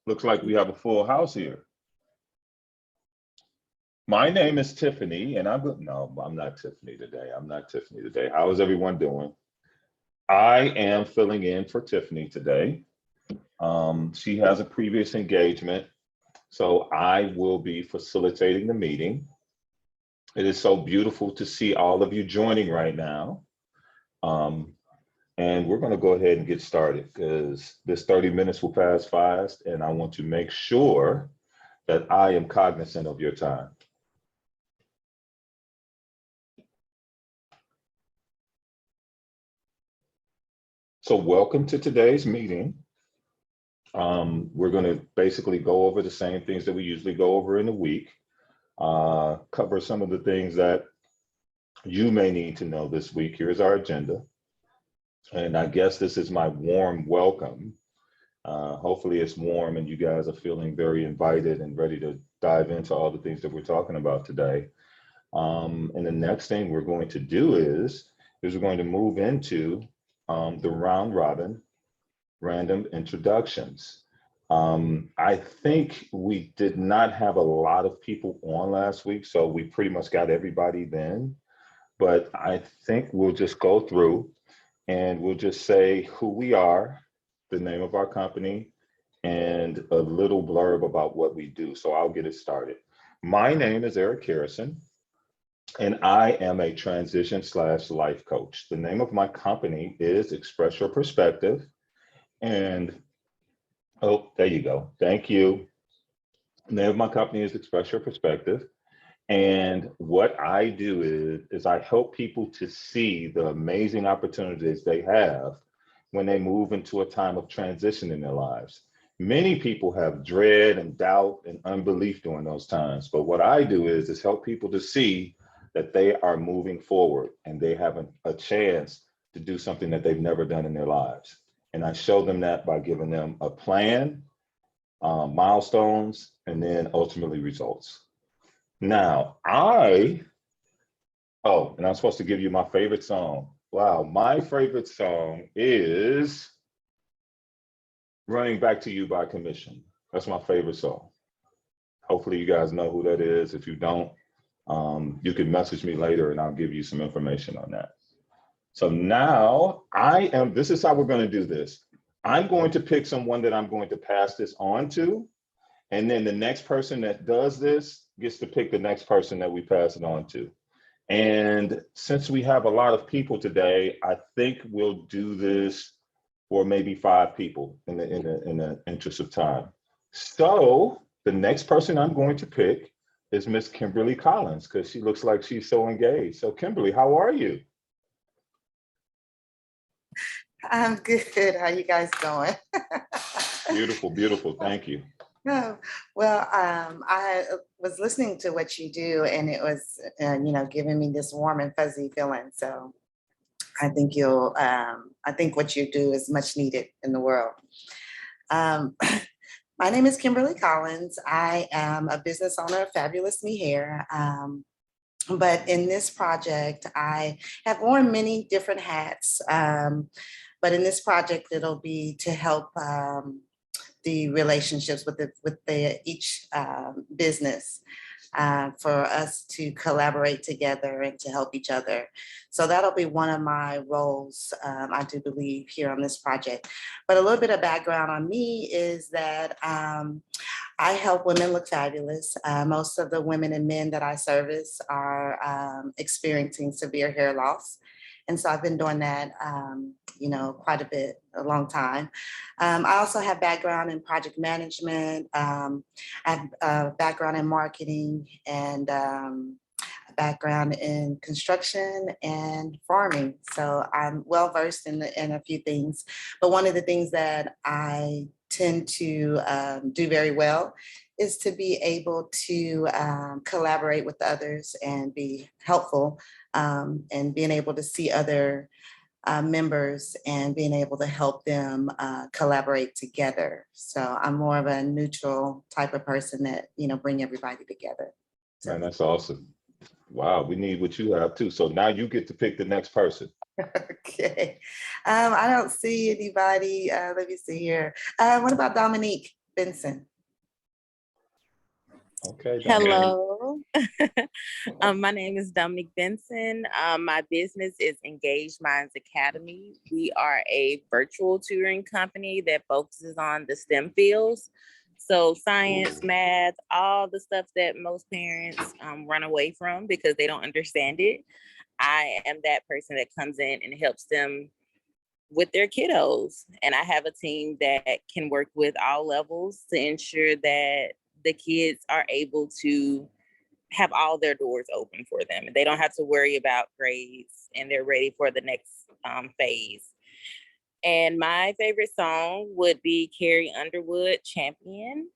Looks like we have a full house here. My name is Tiffany, and no, I'm not Tiffany today. I'm not Tiffany today. How is everyone doing? I am filling in for Tiffany today. She has a previous engagement, so I will be facilitating the meeting. It is so beautiful to see all of you joining right now. And we're going to go ahead and get started because this 30 minutes will pass fast, and I want to make sure that I am cognizant of your time. So welcome to today's meeting. We're going to basically go over the same things that we usually go over in a week, cover some of the things that you may need to know this week. Here's our agenda. And I guess this is my warm welcome. Hopefully it's warm and you guys are feeling very invited and ready to dive into all the things that we're talking about today. And the next thing we're going to do is we're going to move into the round robin random introductions. I think we did not have a lot of people on last week, so we pretty much got everybody then. But I think we'll just go through and we'll just say who we are, the name of our company, and a little blurb about what we do. So I'll get it started. My name is Eric Harrison, and I am a transition/life coach. The name of my company is Express Your Perspective. And, oh, there you go. Thank you. The name of my company is Express Your Perspective. And what I do is I help people to see the amazing opportunities they have when they move into a time of transition in their lives. Many people have dread and doubt and unbelief during those times. But what I do is help people to see that they are moving forward and they have a chance to do something that they've never done in their lives. And I show them that by giving them a plan, milestones, and then ultimately results. Now, and I'm supposed to give you my favorite song. Wow, my favorite song is Running Back to You by Commission. That's my favorite song. Hopefully you guys know who that is. If you don't, you can message me later and I'll give you some information on that. So now this is how we're going to do this. I'm going to pick someone that I'm going to pass this on to. And then the next person that does this gets to pick the next person that we pass it on to. And since we have a lot of people today, I think we'll do this for maybe 5 people in the interest of time. So the next person I'm going to pick is Miss Kimberly Collins, because she looks like she's so engaged. So Kimberly, how are you? I'm good. How you guys doing? Beautiful, beautiful. Thank you. No, well, I was listening to what you do, and it was, giving me this warm and fuzzy feeling. So I think I think what you do is much needed in the world. My name is Kimberly Collins. I am a business owner of Fabulous Me Hair. But in this project, I have worn many different hats. But in this project, it'll be to help the relationships with each business for us to collaborate together and to help each other. So that'll be one of my roles, I do believe, here on this project. But a little bit of background on me is that I help women look fabulous. Most of the women and men that I service are experiencing severe hair loss. And so I've been doing that, quite a long time. I also have background in project management. I have a background in marketing and a background in construction and farming. So I'm well versed in a few things. But one of the things that I tend to do very well is to be able to collaborate with others and be helpful, and being able to see other members and being able to help them collaborate together. So I'm more of a neutral type of person that, bring everybody together. So. Man, that's awesome. Wow, we need what you have too. So now you get to pick the next person. Okay. I don't see anybody. Let me see here. What about Dominique? Benson. Okay. Dominique. Hello. My name is Dominique Benson. My business is Engaged Minds Academy. We are a virtual tutoring company that focuses on the STEM fields. So science, math, all the stuff that most parents run away from because they don't understand it. I am that person that comes in and helps them with their kiddos. And I have a team that can work with all levels to ensure that the kids are able to have all their doors open for them. They don't have to worry about grades and they're ready for the next phase. And my favorite song would be Carrie Underwood, Champion.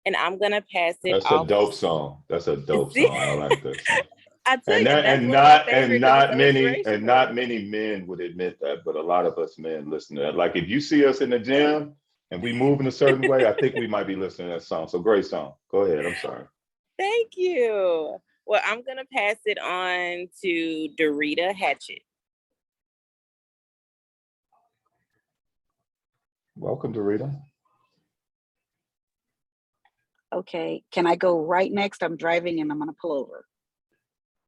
And I'm gonna pass it That's off. a dope song. That's a dope song. I like that song. I tell you, that's And one of my favorites. not many men would admit that, but a lot of us men listen to that. Like if you see us in the gym and we move in a certain way, I think we might be listening to that song. So great song. Go ahead. I'm sorry. Thank you. Well, I'm gonna pass it on to Dorita Hatchett. Welcome, Dorita. Okay, can I go right next? I'm driving and I'm gonna pull over.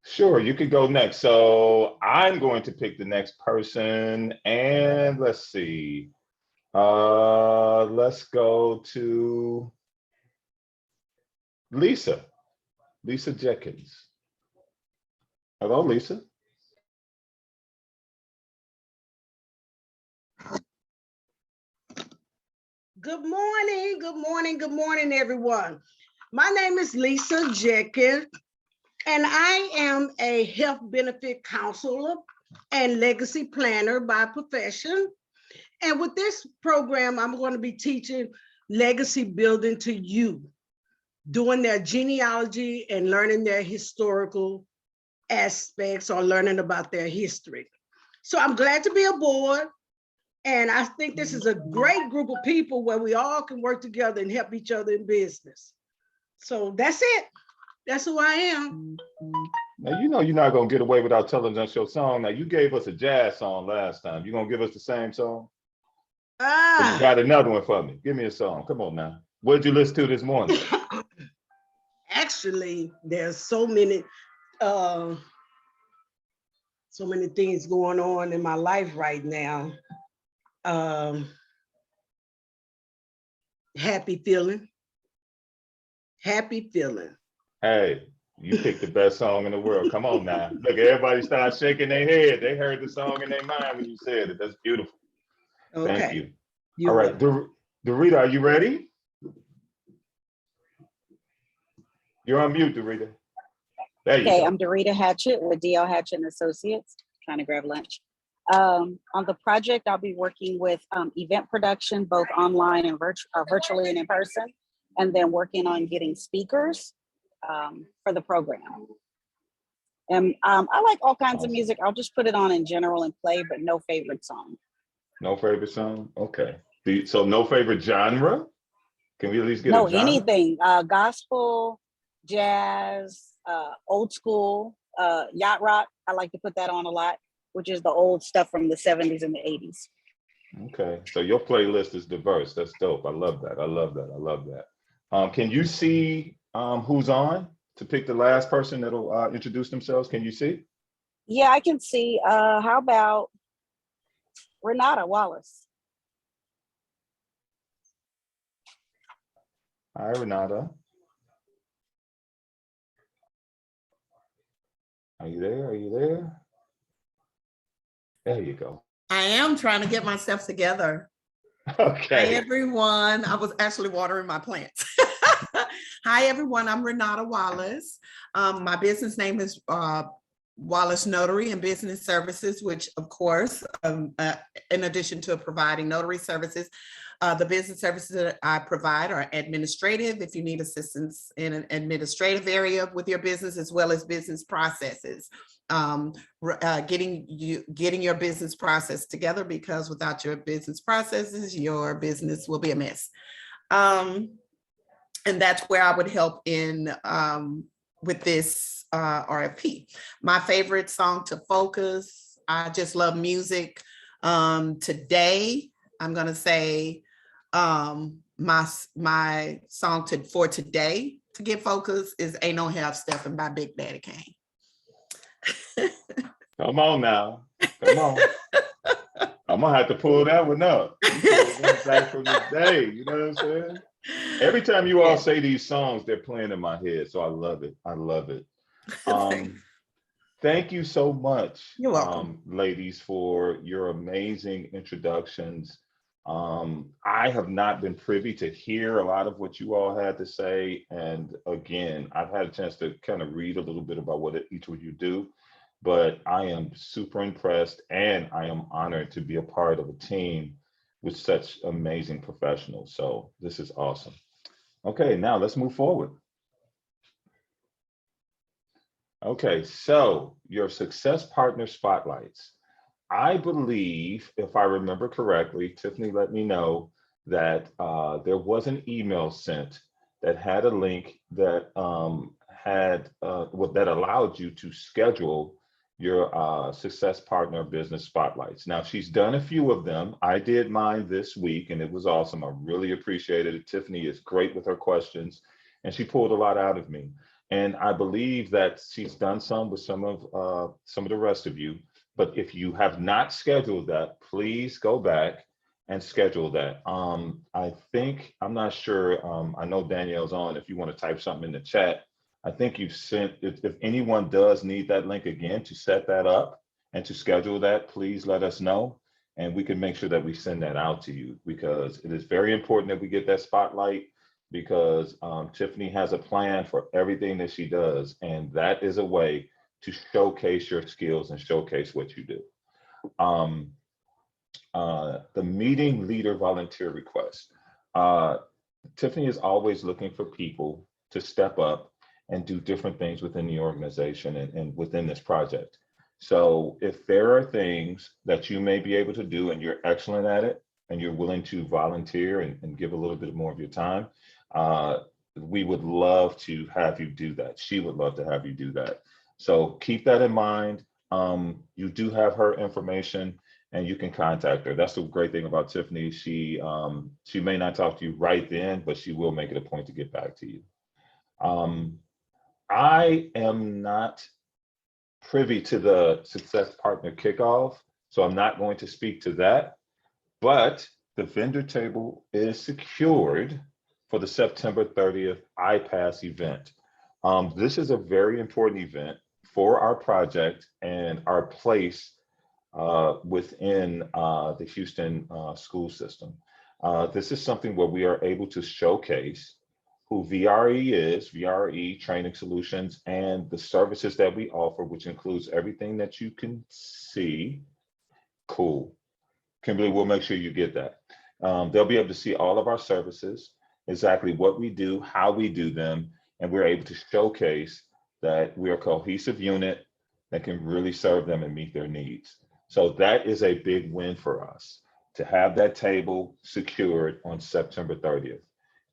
Sure, you could go next. So I'm going to pick the next person and let's see. Let's go to Lisa Jenkins. Hello, Lisa. Good morning, everyone. My name is Lisa Jenkins, and I am a health benefit counselor and legacy planner by profession. And with this program, I'm going to be teaching legacy building to you, doing their genealogy and learning their historical aspects or learning about their history. So I'm glad to be aboard. And I think this is a great group of people where we all can work together and help each other in business. So that's it. That's who I am. Now, you know you're not going to get away without telling us your song. Now, you gave us a jazz song last time. You going to give us the same song? You got another one for me. Give me a song. Come on now. What did you listen to this morning? Actually, there's so many things going on in my life right now. Happy feeling. Hey, you picked the best song in the world. Come on now. Look, everybody started shaking their head. They heard the song in their mind when you said it. That's beautiful. Okay. Thank you. You're All right, Dorita, are you ready? You're on mute, Dorita. There you Okay, go. I'm Dorita Hatchett with DL Hatchett and Associates, trying to grab lunch. On the project, I'll be working with event production, both online and virtually and in person, and then working on getting speakers for the program. And I like all kinds of music. I'll just put it on in general and play, but no favorite song. No favorite song? Okay. So no favorite genre? Can we at least get a genre? Anything, gospel, jazz, old school, yacht rock. I like to put that on a lot, which is the old stuff from the 70s and the 80s. Okay, so your playlist is diverse. That's dope. I love that. Can you see who's on to pick the last person that'll introduce themselves? Can you see? Yeah, I can see. How about Renata Wallace? Hi, Renata. Are you there? There you go. I am trying to get myself together. Okay. Hi, everyone. I was actually watering my plants. Hi, everyone. I'm Renata Wallace. My business name is Wallace Notary and Business Services, which, of course, in addition to providing notary services, the business services that I provide are administrative, if you need assistance in an administrative area with your business, as well as business processes. Getting your business process together, because without your business processes, your business will be a mess. And that's where I would help in with this RFP. My favorite song to focus, I just love music. Today, I'm gonna say My song for today to get focused is Ain't No Half Stepping by Big Daddy Kane. Come on now. Come on. I'm gonna have to pull that one up. Back from the day, you know what I'm saying? Every time you all say these songs, they're playing in my head. So I love it. I love it. Thank you so much, You're welcome. ladies, for your amazing introductions. I have not been privy to hear a lot of what you all had to say. And again, I've had a chance to kind of read a little bit about what each of you do, but I am super impressed and I am honored to be a part of a team with such amazing professionals. So this is awesome. Okay, now let's move forward. Okay, so your success partner spotlights. I believe, if I remember correctly, Tiffany let me know that there was an email sent that had a link that that allowed you to schedule your success partner business spotlights. Now, she's done a few of them. I did mine this week and it was awesome. I really appreciated it. Tiffany is great with her questions and she pulled a lot out of me. And I believe that she's done some with some of the rest of you. But if you have not scheduled that, please go back and schedule that. I think, I'm not sure, I know Danielle's on, if you want to type something in the chat. I think you've sent, if anyone does need that link again to set that up and to schedule that, please let us know. And we can make sure that we send that out to you because it is very important that we get that spotlight because Tiffany has a plan for everything that she does. And that is a way to showcase your skills and showcase what you do. The meeting leader volunteer request. Tiffany is always looking for people to step up and do different things within the organization and within this project. So if there are things that you may be able to do and you're excellent at it and you're willing to volunteer and give a little bit more of your time, we would love to have you do that. She would love to have you do that. So keep that in mind. You do have her information and you can contact her. That's the great thing about Tiffany. She may not talk to you right then, but she will make it a point to get back to you. I am not privy to the success partner kickoff, so I'm not going to speak to that, but the vendor table is secured for the September 30th iPass event. This is a very important event for our project and our place within the Houston school system. This is something where we are able to showcase who VRE is, VRE Training Solutions, and the services that we offer, which includes everything that you can see. Cool. Kimberly, we'll make sure you get that. They'll be able to see all of our services, exactly what we do, how we do them, and we're able to showcase that we're a cohesive unit that can really serve them and meet their needs. So that is a big win for us to have that table secured on September 30th.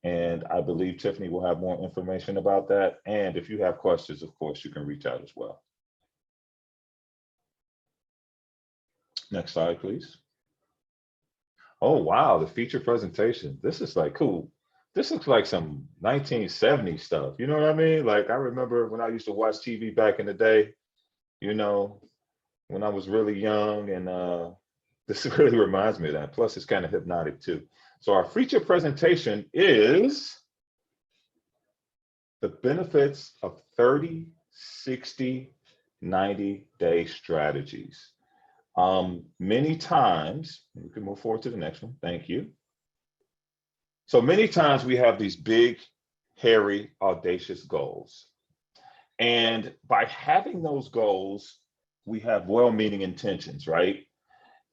And I believe Tiffany will have more information about that. And if you have questions, of course, you can reach out as well. Next slide, please. Oh, wow, the feature presentation. This is like cool. This looks like some 1970s stuff. You know what I mean? Like I remember when I used to watch TV back in the day, you know, when I was really young, and this really reminds me of that. Plus it's kind of hypnotic too. So our feature presentation is the benefits of 30, 60, 90-day strategies. Many times, we can move forward to the next one. Thank you. So many times we have these big, hairy, audacious goals. And by having those goals, we have well-meaning intentions, right?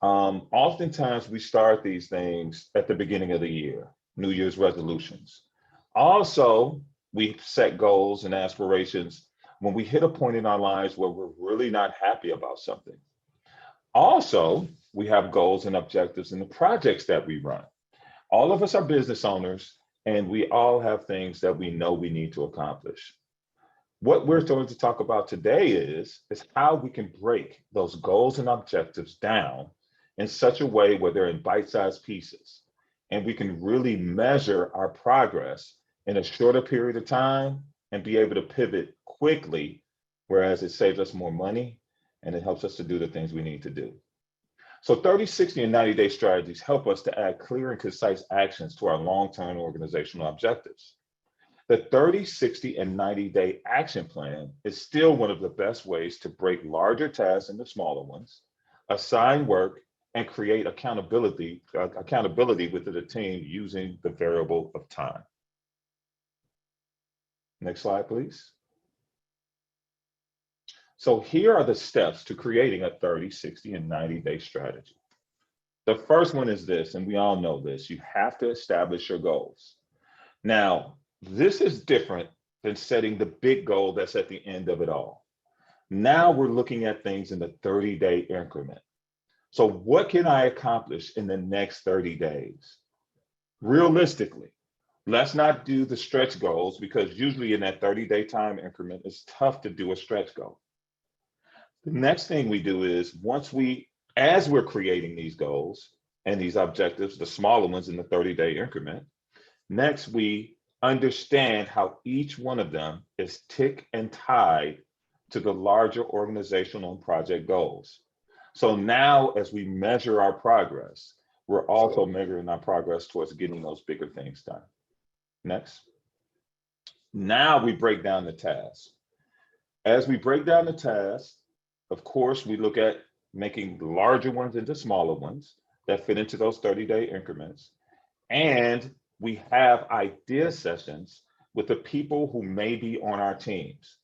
Oftentimes we start these things at the beginning of the year, New Year's resolutions. Also, we set goals and aspirations when we hit a point in our lives where we're really not happy about something. Also, we have goals and objectives in the projects that we run. All of us are business owners, and we all have things that we know we need to accomplish. What we're going to talk about today is how we can break those goals and objectives down in such a way where they're in bite-sized pieces. and we can really measure our progress in a shorter period of time and be able to pivot quickly, whereas it saves us more money and it helps us to do the things we need to do. So 30, 60, and 90-day strategies help us to add clear and concise actions to our long-term organizational objectives. The 30, 60, and 90-day action plan is still one of the best ways to break larger tasks into smaller ones, assign work, and create accountability within the team using the variable of time. Next slide, please. So here are the steps to creating a 30, 60, and 90-day strategy. The first one is this, and we all know this: you have to establish your goals. Now, this is different than setting the big goal that's at the end of it all. Now we're looking at things in the 30-day increment. So what can I accomplish in the next 30 days? Realistically, let's not do the stretch goals, because usually in that 30-day time increment, it's tough to do a stretch goal. The next thing we do is as we're creating these goals and these objectives, the smaller ones in the 30-day increment, next we understand how each one of them is tick and tied to the larger organizational and project goals. So now as we measure our progress, we're also measuring our progress towards getting those bigger things done. Next. Now we break down the tasks. As we break down the tasks, of course, we look at making larger ones into smaller ones that fit into those 30-day increments. And we have idea sessions with the people who may be on our teams.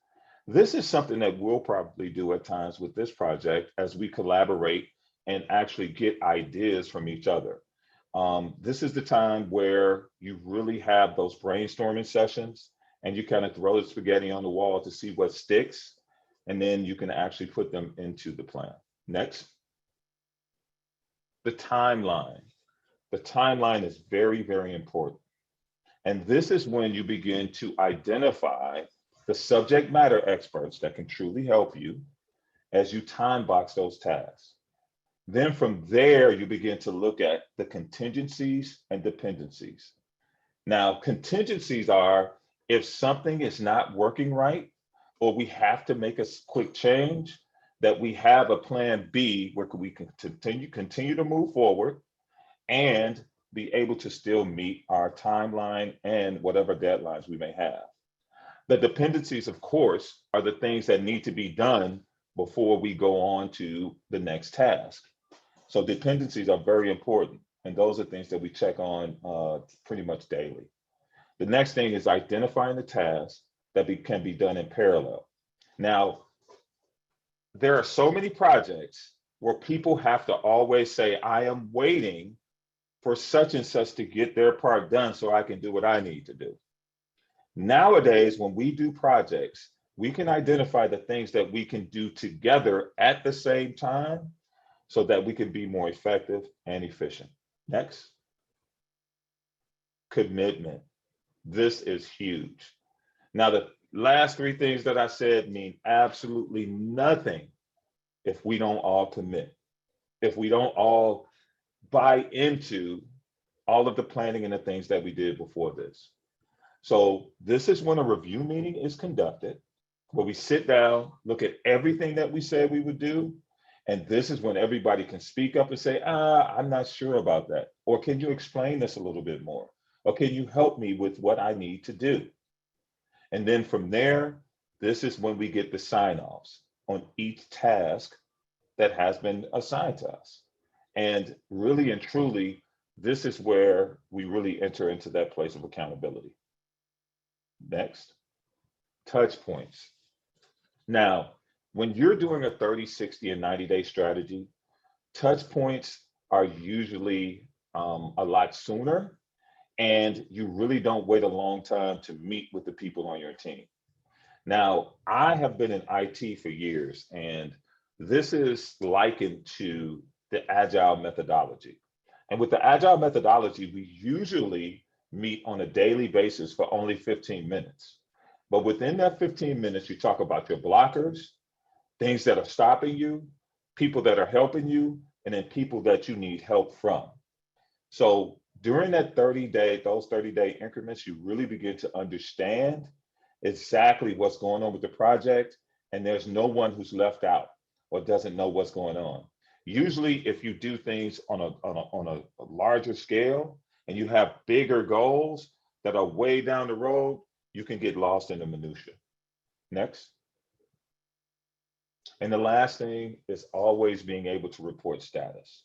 This is something that we'll probably do at times with this project as we collaborate and actually get ideas from each other. This is the time where you really have those brainstorming sessions and you kind of throw the spaghetti on the wall to see what sticks, and then you can actually put them into the plan. Next. The timeline. The timeline is very, very important. And this is when you begin to identify the subject matter experts that can truly help you as you time box those tasks. Then from there, you begin to look at the contingencies and dependencies. Now, contingencies are if something is not working right, or we have to make a quick change, that we have a plan B where we can continue to move forward and be able to still meet our timeline and whatever deadlines we may have. The dependencies, of course, are the things that need to be done before we go on to the next task. So dependencies are very important, and those are things that we check on pretty much daily. The next thing is identifying the tasks that can be done in parallel. Now, there are so many projects where people have to always say, I am waiting for such and such to get their part done so I can do what I need to do. Nowadays, when we do projects, we can identify the things that we can do together at the same time so that we can be more effective and efficient. Next. Commitment. This is huge. Now, the last three things that I said mean absolutely nothing if we don't all commit, if we don't all buy into all of the planning and the things that we did before this. So this is when a review meeting is conducted, where we sit down, look at everything that we said we would do. And this is when everybody can speak up and say, I'm not sure about that. Or can you explain this a little bit more? Or can you help me with what I need to do? And then from there, this is when we get the sign-offs on each task that has been assigned to us. And really and truly, this is where we really enter into that place of accountability. Next, touch points. Now, when you're doing a 30, 60, and 90-day strategy, touch points are usually a lot sooner, and you really don't wait a long time to meet with the people on your team. Now, I have been in IT for years, and this is likened to the Agile methodology. And with the Agile methodology, we usually meet on a daily basis for only 15 minutes. But within that 15 minutes, you talk about your blockers, things that are stopping you, people that are helping you, and then people that you need help from. So During that 30-day, those 30-day increments, you really begin to understand exactly what's going on with the project, and there's no one who's left out or doesn't know what's going on. Usually, if you do things on a larger scale and you have bigger goals that are way down the road, you can get lost in the minutia. Next. And the last thing is always being able to report status.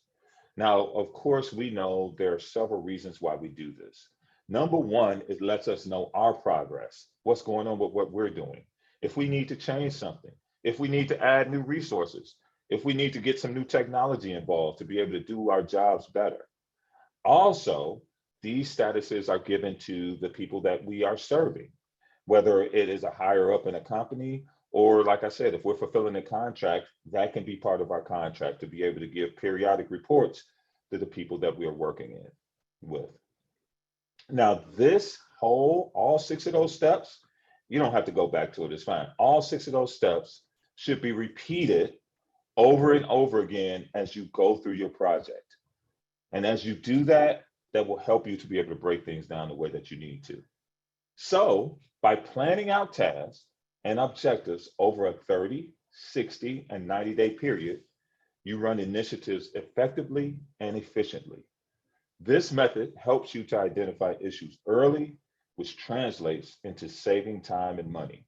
Now, of course, we know there are several reasons why we do this. Number one, it lets us know our progress, what's going on with what we're doing. If we need to change something, if we need to add new resources, if we need to get some new technology involved to be able to do our jobs better. Also, these statuses are given to the people that we are serving, whether it is a higher up in a company, or like I said, if we're fulfilling a contract, that can be part of our contract to be able to give periodic reports to the people that we are working with. Now, this whole, all 6 of those steps, you don't have to go back to it, it's fine. All 6 of those steps should be repeated over and over again as you go through your project. And as you do that, that will help you to be able to break things down the way that you need to. So by planning out tasks and objectives over a 30, 60, and 90-day period, you run initiatives effectively and efficiently. This method helps you to identify issues early, which translates into saving time and money.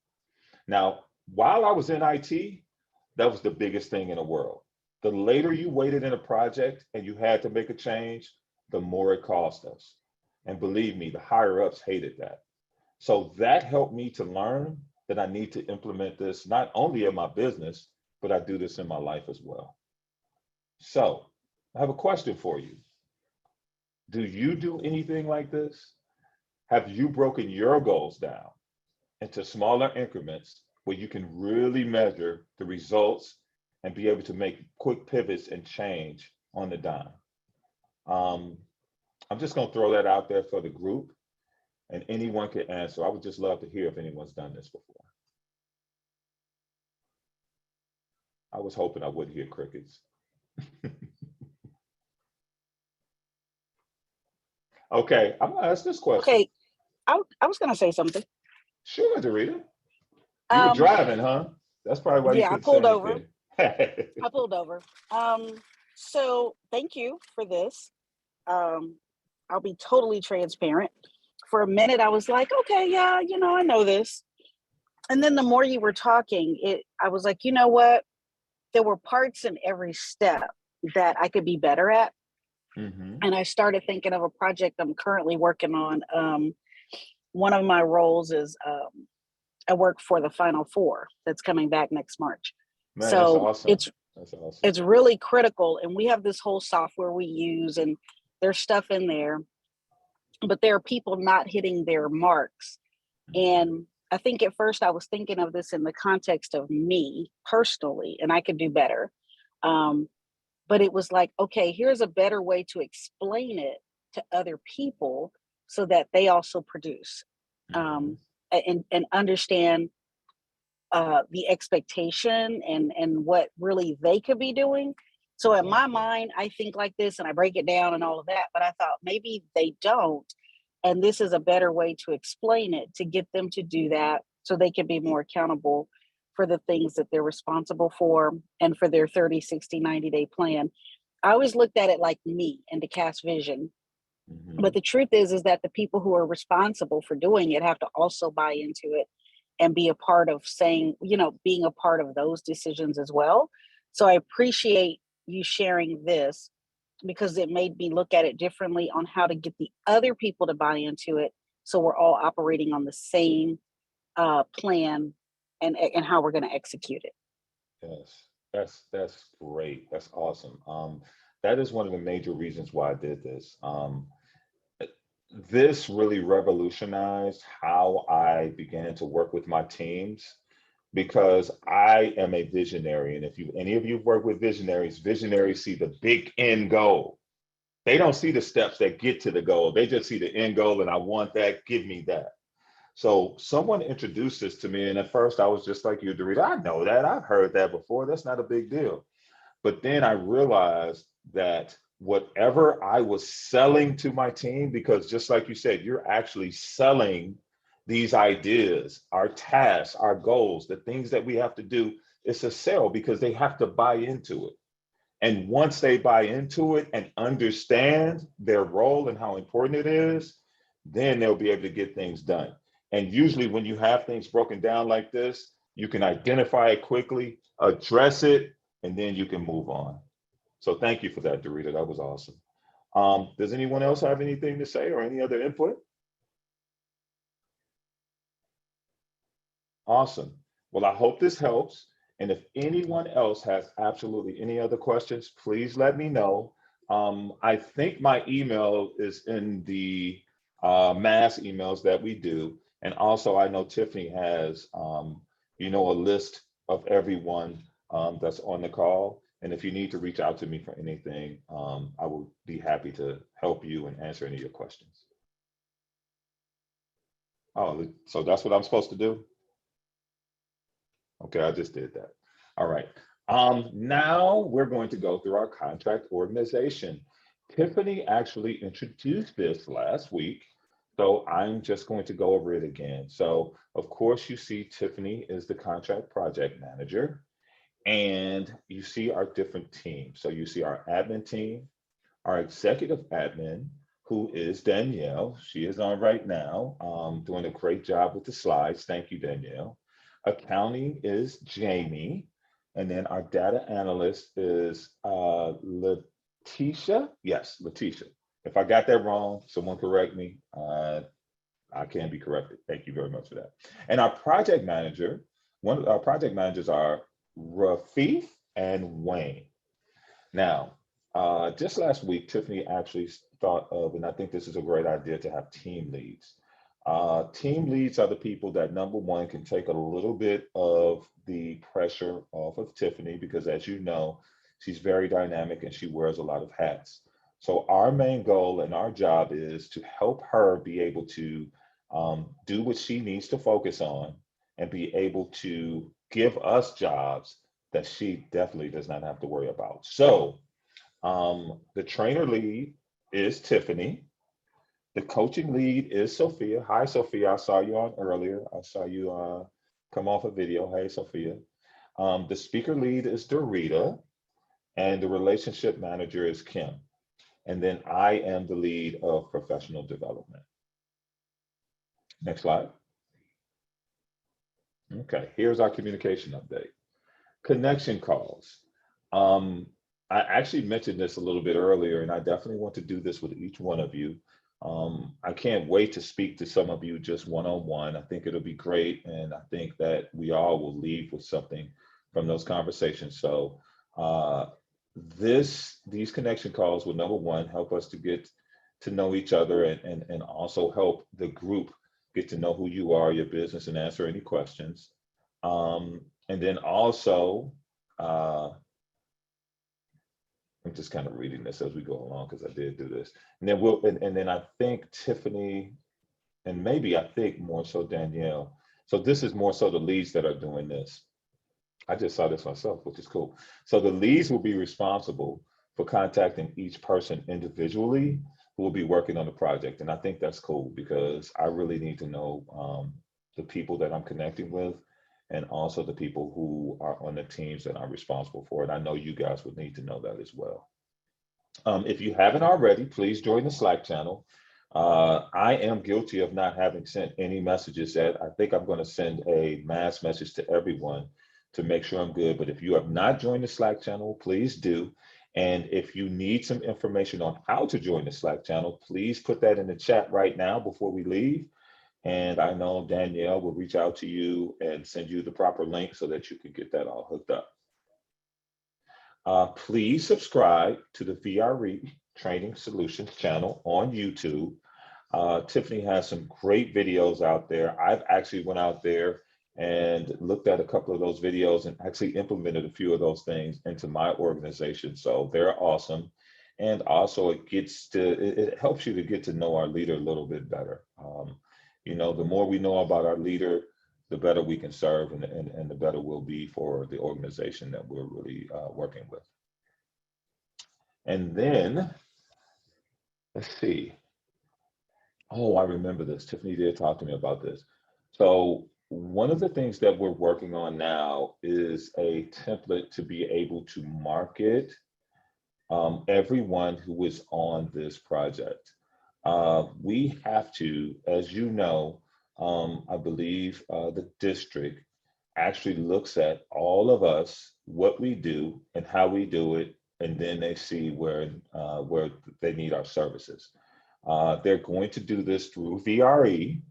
Now, while I was in IT, that was the biggest thing in the world. The later you waited in a project and you had to make a change, the more it cost us. And believe me, the higher ups hated that. So that helped me to learn that I need to implement this not only in my business, but I do this in my life as well. So I have a question for you. Do you do anything like this? Have you broken your goals down into smaller increments where you can really measure the results and be able to make quick pivots and change on the dime? I'm just going to throw that out there for the group, and anyone can answer. I would just love to hear if anyone's done this before. I was hoping I wouldn't hear crickets. Okay, I'm gonna ask this question. Okay, I was gonna say something. Sure, Dorita. You were driving, huh? That's probably why you Yeah, I couldn't pulled say over. anything. I pulled over. So thank you for this. I'll be totally transparent. For a minute, I was like, okay, yeah, I know this. And then the more you were talking, I was like, you know what? There were parts in every step that I could be better at. Mhm. And I started thinking of a project I'm currently working on. One of my roles is I work for the Final Four that's coming back next March. Man, that's So awesome. That's awesome. it's really critical, and we have this whole software we use, and there's stuff in there, but there are people not hitting their marks. And I think at first I was thinking of this in the context of me personally, and I could do better. But it was like, okay, here's a better way to explain it to other people so that they also produce and understand the expectation and what really they could be doing. So in my mind, I think like this and I break it down and all of that, but I thought maybe they don't. And this is a better way to explain it, to get them to do that so they can be more accountable for the things that they're responsible for and for their 30, 60, 90-day plan. I always looked at it like me and to cast vision. But the truth is that the people who are responsible for doing it have to also buy into it and be a part of being a part of those decisions as well. So I appreciate you sharing this because it made me look at it differently on how to get the other people to buy into it. So we're all operating on the same plan and how we're going to execute it. Yes, that's great. That's awesome. That is one of the major reasons why I did this. This really revolutionized how I began to work with my teams because I am a visionary. And if any of you work with visionaries see the big end goal. They don't see the steps that get to the goal. They just see the end goal and I want that, give me that. So someone introduced this to me, and at first I was just like you, Dorita, I know that, I've heard that before, that's not a big deal. But then I realized that whatever I was selling to my team, because just like you said, you're actually selling these ideas, our tasks, our goals, the things that we have to do. It's a sell because they have to buy into it. And once they buy into it and understand their role and how important it is, then they'll be able to get things done. And usually when you have things broken down like this, you can identify it quickly, address it, and then you can move on. So thank you for that, Dorita. That was awesome. Does anyone else have anything to say or any other input? Awesome. Well, I hope this helps. And if anyone else has absolutely any other questions, please let me know. I think my email is in the mass emails that we do. And also I know Tiffany has, a list of everyone that's on the call. And if you need to reach out to me for anything, I will be happy to help you and answer any of your questions. Oh, so that's what I'm supposed to do? Okay, I just did that. All right. Now we're going to go through our contract organization. Tiffany actually introduced this last week, so I'm just going to go over it again. So of course you see Tiffany is the contract project manager, and you see our different teams. So you see our admin team, our executive admin, who is Danielle. She is on right now, doing a great job with the slides. Thank you, Danielle. Accounting is Jamie. And then our data analyst is Letitia. Yes, Letitia. If I got that wrong, someone correct me. I can be corrected. Thank you very much for that. And our project manager, one of our project managers are Rafif and Wayne. Now, just last week, Tiffany actually thought of, and I think this is a great idea, to have team leads. Team leads are the people that, number one, can take a little bit of the pressure off of Tiffany, because as you know, she's very dynamic and she wears a lot of hats. So our main goal and our job is to help her be able to do what she needs to focus on and be able to give us jobs that she definitely does not have to worry about. So the trainer lead is Tiffany. The coaching lead is Sophia. Hi, Sophia. I saw you on earlier. I saw you come off a video. Hey, Sophia. The speaker lead is Dorita, and the relationship manager is Kim. And then I am the lead of professional development. Next slide. Okay, here's our communication update. Connection calls. I actually mentioned this a little bit earlier, and I definitely want to do this with each one of you. I can't wait to speak to some of you just one-on-one. I think it'll be great, and I think that we all will leave with something from those conversations. So these connection calls will, number one, help us to get to know each other, and also help the group get to know who you are, your business, and answer any questions. And then also, I'm just kind of reading this as we go along because I did do this. And then and then I think Tiffany, and maybe I think more so Danielle. So this is more so the leads that are doing this. I just saw this myself, which is cool. So the leads will be responsible for contacting each person individually who will be working on the project. And I think that's cool because I really need to know the people that I'm connecting with, and also the people who are on the teams that I'm responsible for. And I know you guys would need to know that as well. If you haven't already, please join the Slack channel. I am guilty of not having sent any messages yet. I think I'm going to send a mass message to everyone to make sure I'm good. But if you have not joined the Slack channel, please do. And if you need some information on how to join the Slack channel, please put that in the chat right now before we leave. And I know Danielle will reach out to you and send you the proper link so that you can get that all hooked up. Please subscribe to the VRE Training Solutions channel on YouTube. Tiffany has some great videos out there. I've actually went out there and looked at a couple of those videos and actually implemented a few of those things into my organization. So they're awesome. And also it helps you to get to know our leader a little bit better. You know, the more we know about our leader, the better we can serve, and the better we'll be for the organization that we're really working with. And then, let's see. Oh, I remember this. Tiffany did talk to me about this. So one of the things that we're working on now is a template to be able to market everyone who is on this project. We have to, as you know, I believe the district actually looks at all of us, what we do and how we do it, and then they see where they need our services. They're going to do this through VRE,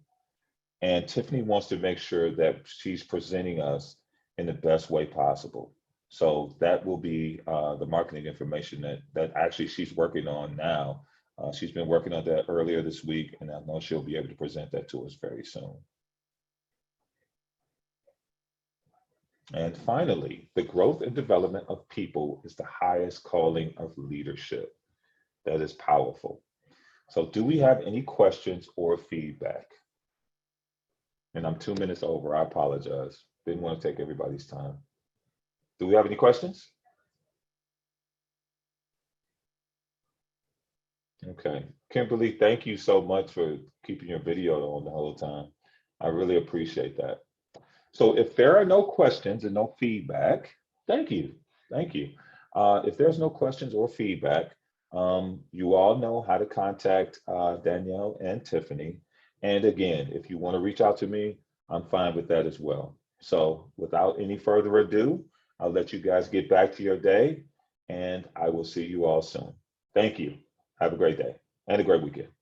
and Tiffany wants to make sure that she's presenting us in the best way possible. So that will be the marketing information that actually she's working on now. She's been working on that earlier this week, and I know she'll be able to present that to us very soon. And finally, the growth and development of people is the highest calling of leadership. That is powerful. So do we have any questions or feedback? And I'm 2 minutes over, I apologize. Didn't want to take everybody's time. Do we have any questions? Okay, Kimberly, thank you so much for keeping your video on the whole time. I really appreciate that. So if there are no questions and no feedback, thank you. If there's no questions or feedback, you all know how to contact Danielle and Tiffany. And again, if you want to reach out to me, I'm fine with that as well. So without any further ado, I'll let you guys get back to your day, and I will see you all soon. Thank you. Have a great day and a great weekend.